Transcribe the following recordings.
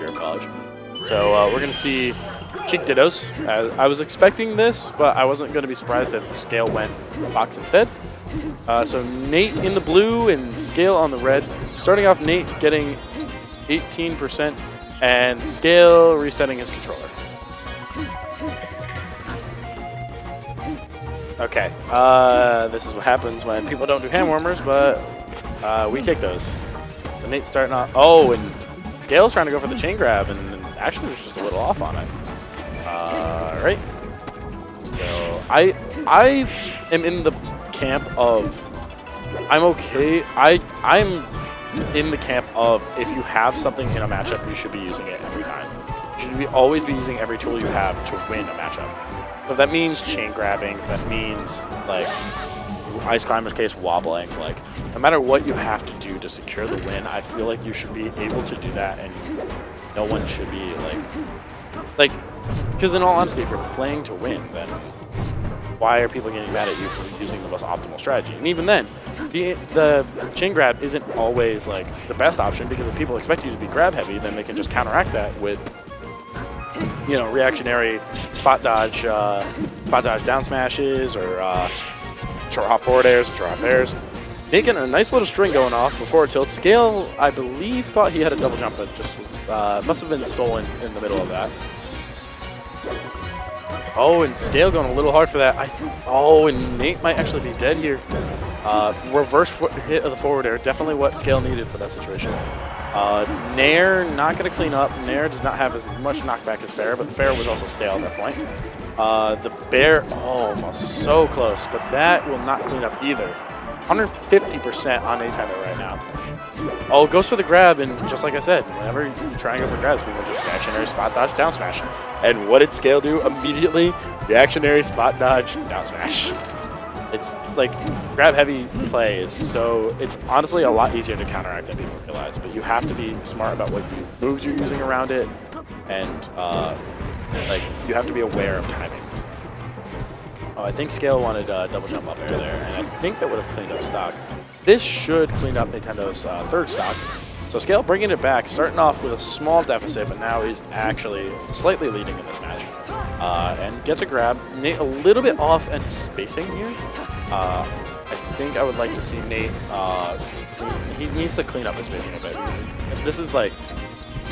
year of college. So we're going to see Sheik Dittos. I was expecting this, but I wasn't going to be surprised if Scale went box instead. So Nate in the blue and Scale on the red. Starting off, Nate getting 18% and Scale resetting his controller. Okay, this is what happens when people don't do hand warmers, but we take those. So Nate's starting off. Oh, and Scale's trying to go for the chain grab, and actually was just a little off on it. Right. So I am in the camp of I'm okay. I'm in the camp of if you have something in a matchup, you should be using it every time. You should always be using every tool you have to win a matchup. So if that means chain grabbing, if that means like Ice Climber's case wobbling, like no matter what you have to do to secure the win, I feel like you should be able to do that, and no one should be like because in all honesty, if you're playing to win, then why are people getting mad at you for using the most optimal strategy? And even then, the chain grab isn't always like the best option, because if people expect you to be grab heavy, then they can just counteract that with, you know, reactionary spot dodge down smashes, or short hop forward airs and short hop airs. Making a nice little string going off for forward tilt. Scale, I believe, thought he had a double jump, but just was, must have been stolen in the middle of that. Oh, and Scale going a little hard for that. Oh, and Nate might actually be dead here. Reverse hit of the forward air, definitely what Scale needed for that situation. Nair not going to clean up. Nair does not have as much knockback as Fair, but Fair was also stale at that point. The bear, oh, almost so close, but that will not clean up either. 150% on Natendo right now. Oh, goes for the grab, and just like I said, whenever you try and go for grabs, people just reactionary spot dodge down smash. And what did Scale do immediately? Reactionary spot dodge down smash. It's like grab heavy play is so, it's honestly a lot easier to counteract than people realize, but you have to be smart about what moves you're using around it, and like you have to be aware of timings. Oh, I think Scale wanted double jump up air there, and I think that would have cleaned up stock. This should clean up Nintendo's third stock. So Scale bringing it back, starting off with a small deficit, but now he's actually slightly leading in this match. And gets a grab. Nate a little bit off and spacing here. I think I would like to see Nate, he needs to clean up his spacing a bit. This is like,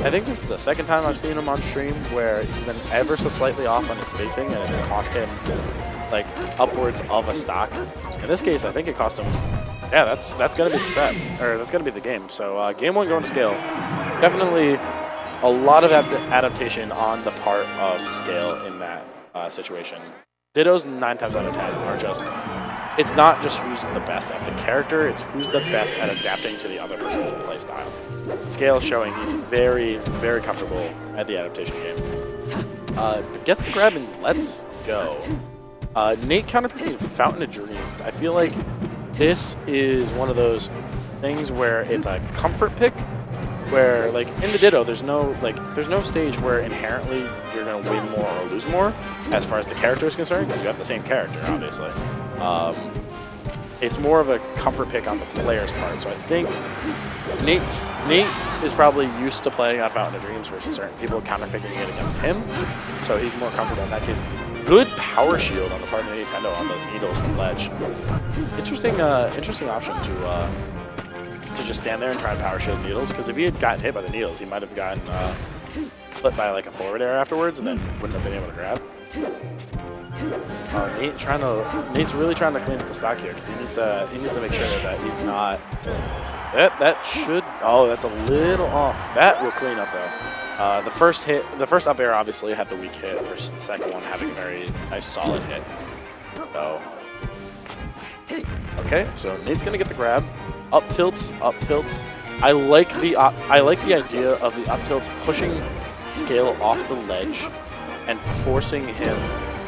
I think this is the second time I've seen him on stream where he's been ever so slightly off on his spacing, and it's cost him like upwards of a stock. In this case, I think it cost him, yeah, that's gonna be the set, or that's gonna be the game. So game one going to Scale. Definitely a lot of adaptation on the part of Scale in that situation. Dittos 9 times out of 10 are just, it's not just who's the best at the character, it's who's the best at adapting to the other person's play style. Scale is showing he's very, very comfortable at the adaptation game. But gets the grab and let's go. Nate counterpicking Fountain of Dreams. I feel like this is one of those things where it's a comfort pick, where like in the Ditto, there's no stage where inherently you're gonna win more or lose more as far as the character is concerned, because you have the same character, obviously. It's more of a comfort pick on the player's part. So I think Nate is probably used to playing on Fountain of Dreams versus certain people counterpicking it against him, so he's more comfortable in that case. Good power shield on the part of Natendo on those needles from ledge. Interesting option to just stand there and try and power shield needles, because if he had gotten hit by the needles, he might have gotten flipped by like a forward air afterwards, and then wouldn't have been able to grab. Nate's really trying to clean up the stock here, because he needs to make sure that he's not. That should. Oh, that's a little off. That will clean up though. The first up air obviously had the weak hit versus the second one having a very nice solid hit. So okay, so Nate's gonna get the grab. Up tilts. I like the idea of the up tilts pushing Scale off the ledge and forcing him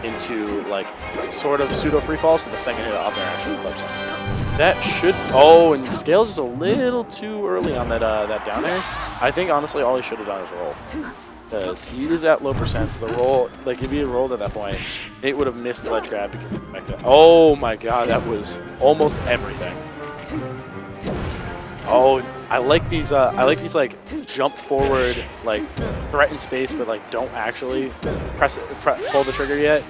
into like sort of pseudo free fall, so the second hit up air actually clips him. That should. Oh, and Scale's just a little too early on that down air. I think honestly all he should have done is roll, because he is at low percents. The roll, like if he had rolled at that point, Nate would have missed the ledge grab because of the back. Oh my god, that was almost everything. Oh, I like these like jump forward, like threaten space, but like don't actually pull the trigger yet,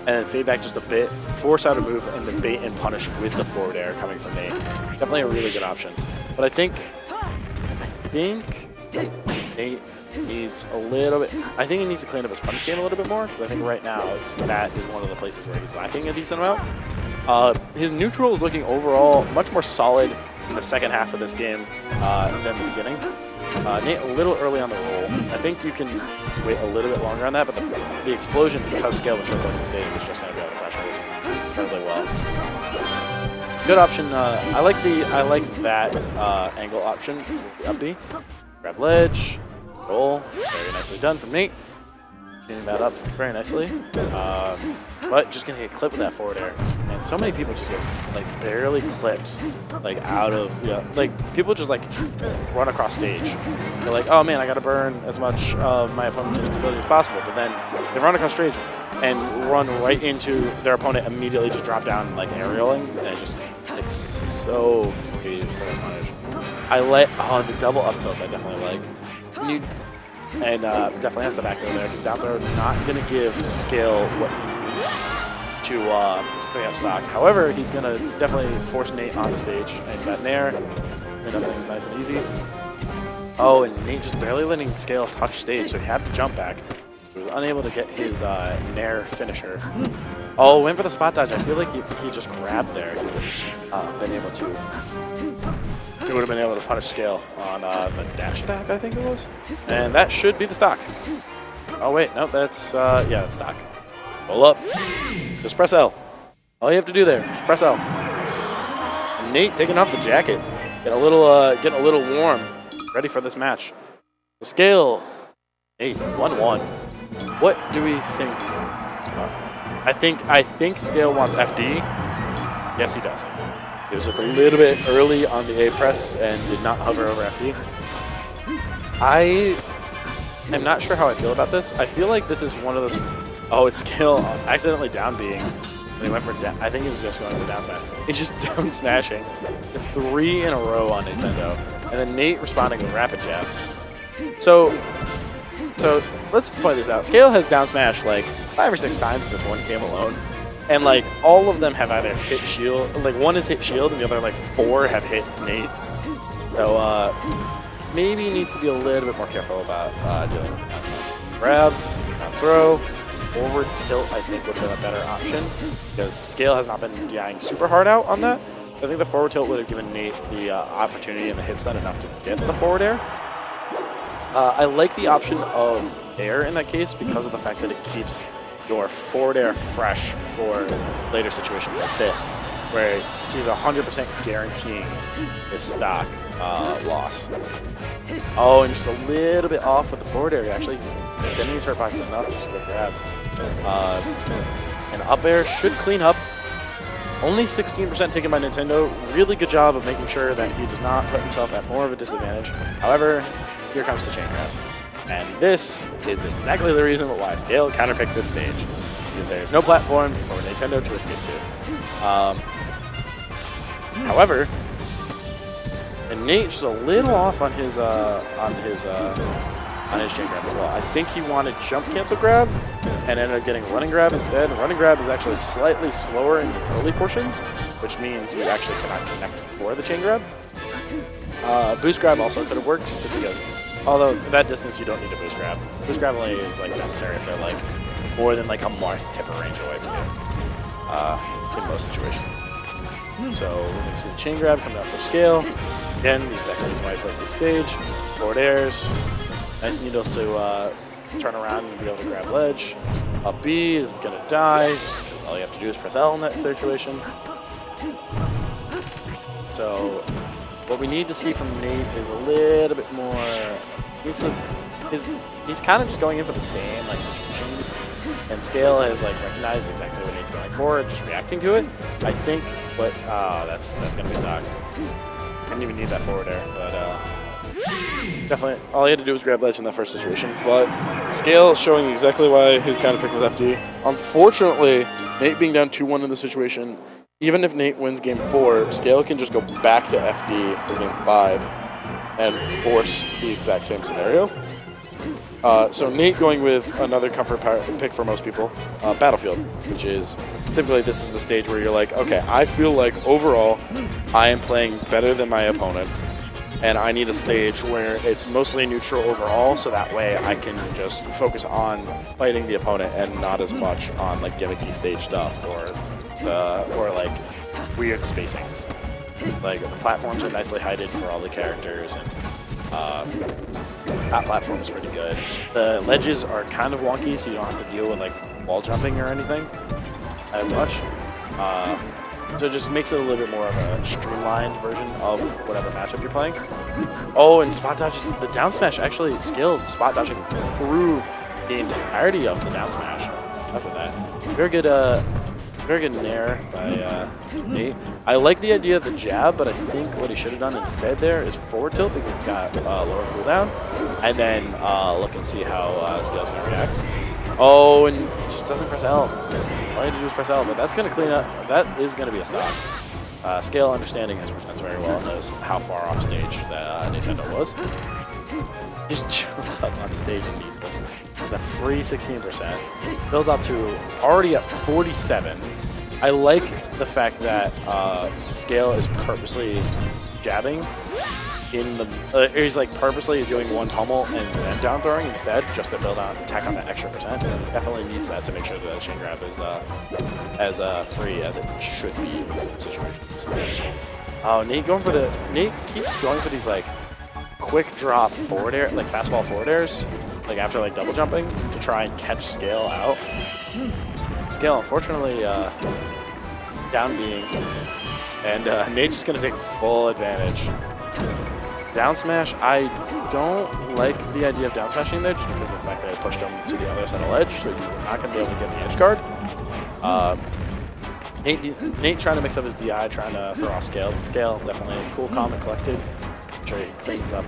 and then fade back just a bit, force out a move, and then bait and punish with the forward air coming from Nate. Definitely a really good option. But I think Nate needs a little bit. I think he needs to clean up his punish game a little bit more, because I think right now that is one of the places where he's lacking a decent amount. His neutral is looking overall much more solid in the second half of this game than the beginning. Nate a little early on the roll. I think you can wait a little bit longer on that, but the explosion, because Scale was so close to stage, was just going to be able to pressure it incredibly well. Good option. I like that angle option for the up B. Grab ledge, roll. Very nicely done from Nate. Getting that up very nicely. But just gonna get clipped with that forward air. And so many people just get like barely clipped, like out of, like people just like run across stage. They're like, oh man, I gotta burn as much of my opponent's invincibility as possible. But then they run across stage and run right into their opponent, immediately just drop down like aerialing, and it's so free for the punish. The double up tilts I definitely like. And definitely has to back throw there, because down throw not going to give Scale what he needs to bring up stock. However, he's going to definitely force Nate on stage, and that nair, and everything's nice and easy. Oh, and Nate just barely letting Scale touch stage, so he had to jump back. He was unable to get his nair finisher. Oh, went for the spot dodge. I feel like he just grabbed there. He would have been able to. He would have been able to punish Scale on the dash attack, I think it was. And that should be the stock. Oh, wait. No, that's, yeah, that's stock. Roll up. Just press L. All you have to do there, just press L. And Nate taking off the jacket. Getting a little warm. Ready for this match. Scale. Nate, 1-1. What do we think? I think Scale wants FD. Yes, he does. He was just a little bit early on the A press and did not hover over FD. I am not sure how I feel about this. I feel like this is one of those. Oh, it's Scale accidentally down being. And he went for down. I think he was just going for down smash. He's just down smashing 3 in a row on Natendo, and then Nate responding with rapid jabs. So let's play this out. Scale has down smashed like 5 or 6 times in this one game alone. And like all of them have either hit shield, like one has hit shield, and the other like 4 have hit Nate. So maybe he needs to be a little bit more careful about dealing with the down smash. Grab, down throw, forward tilt I think would have been a better option, because Scale has not been DIing super hard out on that. I think the forward tilt would have given Nate the opportunity and the hit stun enough to get the forward air. I like the option of air in that case because of the fact that it keeps your forward air fresh for later situations like this, where he's 100% guaranteeing his stock loss. Oh, and just a little bit off with the forward air, actually extending his hurt box enough to just get grabbed. And up air should clean up. Only 16% taken by Natendo. Really good job of making sure that he does not put himself at more of a disadvantage. However, here comes the chain grab. And this is exactly the reason why Scale counterpicked this stage, because there's no platform for Natendo to escape to. However, and Nate's just a little off on his chain grab as well. I think he wanted jump cancel grab and ended up getting running grab instead. Running grab is actually slightly slower in the early portions, which means you actually cannot connect for the chain grab. Boost grab also could have worked, just because. Although, that distance, you don't need to boost grab. Boost grab only is like necessary if they're like more than like a Marth tipper range away from you in most situations. So, we're going to see the chain grab coming out for Scale. Again, the exact reason why he plays the stage. Forward airs. Nice needles to turn around and be able to grab ledge. Up B is going to die, just because all you have to do is press L in that situation. So, what we need to see from Nate is a little bit more. He's kind of just going in for the same like situations, and Scale has like recognized exactly what Nate's going for, just reacting to it. I think, but that's gonna be stock. Didn't even need that forward air, but definitely all he had to do was grab ledge in that first situation. But Scale showing exactly why his counter pick was FD. Unfortunately, Nate being down 2-1 in the situation. Even if Nate wins game 4, Scale can just go back to FD for game 5 and force the exact same scenario. So Nate going with another comfort pick for most people, Battlefield, which is typically this is the stage where you're like, okay, I feel like overall I am playing better than my opponent, and I need a stage where it's mostly neutral overall, so that way I can just focus on fighting the opponent and not as much on like gimmicky stage stuff or like weird spacings. Like the platforms are nicely heighted for all the characters, and that platform is pretty good. The ledges are kind of wonky, so you don't have to deal with like wall jumping or anything as much. So it just makes it a little bit more of a streamlined version of whatever matchup you're playing. Oh, and spot dodges. The down smash actually scales spot dodging through the entirety of the down smash. Enough of that. Very good nair by Nate. I like the idea of the jab, but I think what he should have done instead there is forward tilt because it's got lower cooldown, and then look and see how Scale's going to react. Oh, and he just doesn't press L. All you have to do is press L, but that's going to clean up. That is going to be a stock. Scale understanding his presents very well and knows how far off stage that Natendo was. Just jumps up on stage and beats this. It's a free 16%. Builds up to already at 47. I like the fact that Scale is purposely jabbing in the. He's like purposely doing one pummel and then down throwing instead, just to build on attack on that extra percent. Definitely needs that to make sure that the chain grab is as free as it should be in situations. Oh, Nate keeps going for these like quick drop forward air, like fastball forward airs, like after like double jumping to try and catch Scale out. Scale, unfortunately, down being, and Nate's just gonna take full advantage. Down smash, I don't like the idea of down smashing there just because of the fact that I pushed him to the other side of the ledge, so you're not gonna be able to get the edge guard. Nate trying to mix up his DI, trying to throw off Scale. Scale definitely cool, calm, and collected. I'm sure he cleans up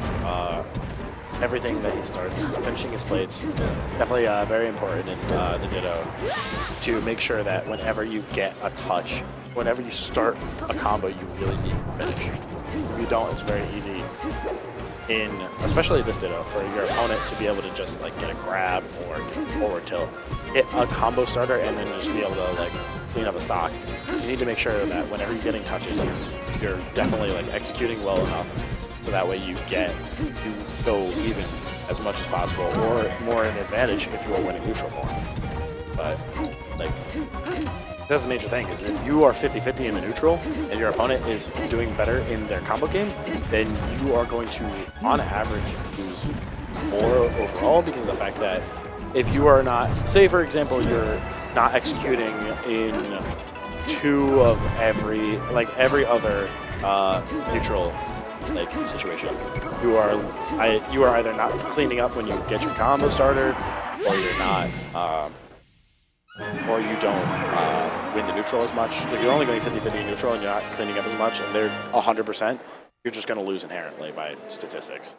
everything that he starts, finishing his plates. Definitely very important in the Ditto to make sure that whenever you get a touch, whenever you start a combo, you really need to finish. If you don't, it's very easy especially this Ditto, for your opponent to be able to just like get a grab or get a forward tilt, hit a combo starter, and then just be able to like clean up a stock. You need to make sure that whenever you're getting touches, you're definitely like executing well enough so that way you go even as much as possible, or more an advantage if you are winning neutral more. But like that's the major thing, is if you are 50-50 in the neutral and your opponent is doing better in their combo game, then you are going to, on average, lose more overall because of the fact that if you are not, say for example, you're not executing in every other neutral like situation, you are either not cleaning up when you get your combo starter, or you're not. Or you don't win the neutral as much. If you're only going 50-50 neutral and you're not cleaning up as much and they're 100%, you're just going to lose inherently by statistics.